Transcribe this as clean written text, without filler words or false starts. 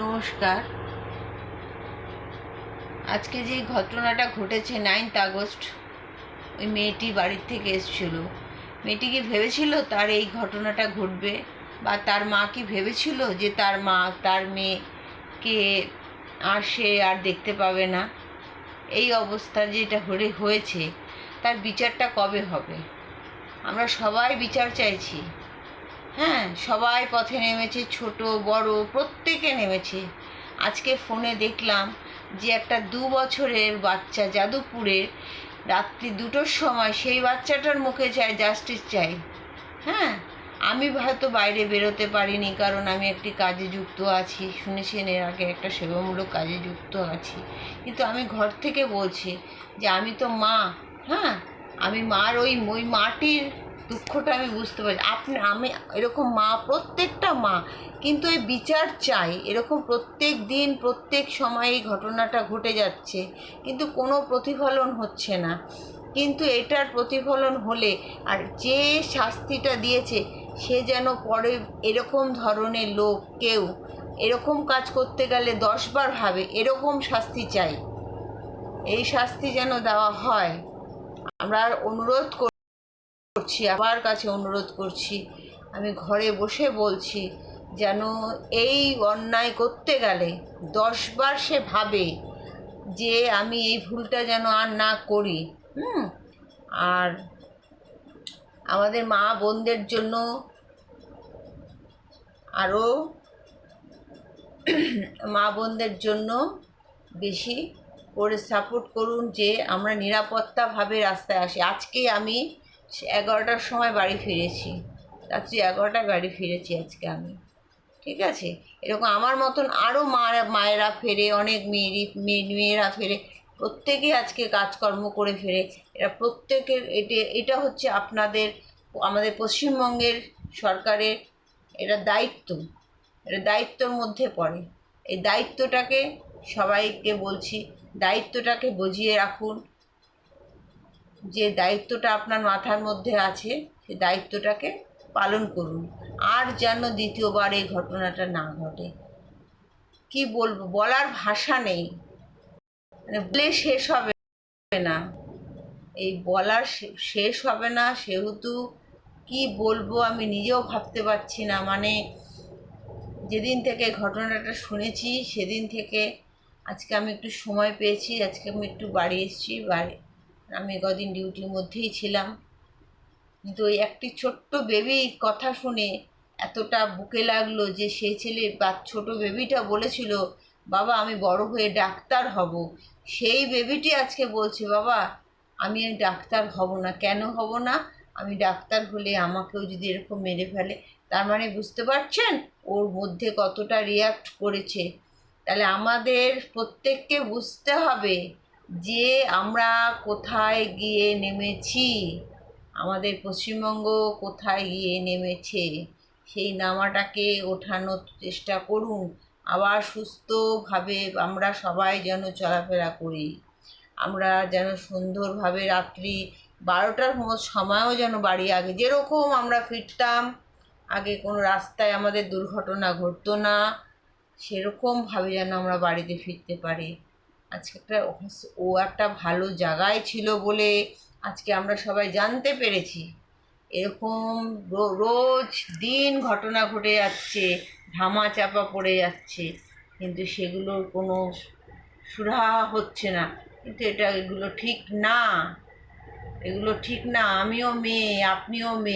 নমস্কার। আজকে যে ঘটনাটা ঘটেছে 9th আগস্ট, ওই মেয়েটি বাড়ির থেকে এসেছিল। মেয়েটি কি ভেবেছিল তার এই ঘটনাটা ঘটবে, বা তার মা কি ভেবেছিল যে তার মা তার মেয়েকে সে আর দেখতে পাবে না? এই অবস্থা যেটা হয়েছে, তার বিচারটা কবে হবে? আমরা সবাই বিচার চাইছি। হ্যাঁ, সবাই পথে নেমেছে, ছোট বড় প্রত্যেকে নেমেছে। আজকে ফোনে দেখলাম যে একটা 2 বছরের বাচ্চা যাদবপুরে রাত্রি 2টোর সময় সেই বাচ্চাটার মুখে চাই জাস্টিস চাই। হ্যাঁ, আমি হয়তো বাইরে বেরোতে পারিনি, কারণ আমি একটি কাজে যুক্ত আছি, শুনেছেন এর আগে একটা সেবামূলক কাজে যুক্ত আছি। কিন্তু আমি ঘর থেকে বলছি যে আমি তো মা। হ্যাঁ, আমি মার ওই মাটির দুঃখটা আমি বুঝতে পারছি। আমি এরকম মা, প্রত্যেকটা মা কিন্তু এই বিচার চাই। এরকম প্রত্যেক দিন প্রত্যেক সময় এই ঘটনাটা ঘটে যাচ্ছে, কিন্তু কোনো প্রতিফলন হচ্ছে না। কিন্তু এটার প্রতিফলন হলে, আর যে শাস্তিটা দিয়েছে সে যেন পরে এরকম ধরনের লোক কেউ এরকম কাজ করতে গেলে 10বার ভাবে। এরকম শাস্তি চাই, এই শাস্তি যেন দেওয়া হয়। আমরা অনুরোধ করছি, আবার কাছে অনুরোধ করছি, আমি ঘরে বসে বলছি, যেন এই অন্যায় করতে গেলে 10বার সে ভাবে যে আমি এই ভুলটা যেন আর না করি। আর আমাদের মা বোনদের জন্য আরও মা বোনদের জন্য বেশি করে সাপোর্ট করুন, যে আমরা নিরাপত্তাভাবে রাস্তায় আসি। আজকে আমি 11টার সময় বাড়ি ফিরেছি, রাত্রি 11টায় বাড়ি ফিরেছি আজকে আমি। ঠিক আছে, এরকম আমার মতন আরও মায়েরা ফেরে, অনেক মেয়েরা ফেরে, প্রত্যেকে আজকে কাজকর্ম করে ফেরে। এরা প্রত্যেকের এটা হচ্ছে আমাদের পশ্চিমবঙ্গের সরকারের এটা দায়িত্ব, এটা দায়িত্বর মধ্যে পড়ে। এই দায়িত্বটাকে সবাইকে বলছি, দায়িত্বটাকে বুঝিয়ে রাখুন। যে দায়িত্বটা আপনার মাথার মধ্যে আছে, সেই দায়িত্বটাকে পালন করুন। আর যেন দ্বিতীয়বার এই ঘটনাটা না ঘটে। কি বলবো, বলার ভাষা নেই, মানে বলে শেষ হবে না, এই বলার শেষ হবে না। সেহেতু কি বলবো আমি নিজেও ভাবতে পারছি না। মানে যেদিন থেকে ঘটনাটা শুনেছি সেদিন থেকে আজকে আমি একটু সময় পেয়েছি, আজকে আমি একটু বাড়ি এসেছি। আমি কদিন ডিউটির মধ্যেই ছিলাম, কিন্তু ওই একটি ছোট্ট বেবি কথা শুনে এতটা বুকে লাগলো, যে সেই ছোট বেবিটা বলেছিল, বাবা আমি বড় হয়ে ডাক্তার হব। সেই বেবিটি আজকে বলছে, বাবা আমি ডাক্তার হব না। কেন হব না? আমি ডাক্তার হলে আমাকেও যদি এরকম মেরে ফেলে। তার মানে বুঝতে পারছেন ওর মধ্যে কতটা রিয়াক্ট করেছে। তাহলে আমাদের প্রত্যেককে বুঝতে হবে যে আমরা কোথায় গিয়ে নেমেছি, আমাদের পশ্চিমবঙ্গ কোথায় গিয়ে নেমেছে। সেই নামাটাকে ওঠানোর চেষ্টা করুন। আবার সুস্থভাবে আমরা সবাই যেন চলাফেরা করি। আমরা যেন সুন্দরভাবে রাত্রি 12টার সময়ও যেন বাড়ি, আগে যেরকম আমরা ফিরতাম, আগে কোনো রাস্তায় আমাদের দুর্ঘটনা ঘটতো না, সেরকমভাবে যেন আমরা বাড়িতে ফিরতে পারি। আজকে একটা ভালো জায়গায় ছিল বলে আজকে আমরা সবাই জানতে পেরেছি। এরকম রোজ দিন ঘটনা ঘটে যাচ্ছে, ধামা চাপা পড়ে যাচ্ছে, কিন্তু সেগুলোর কোনো সুরাহা হচ্ছে না। কিন্তু এগুলো ঠিক না, এগুলো ঠিক না। আমিও মেয়ে, আপনিও মেয়ে।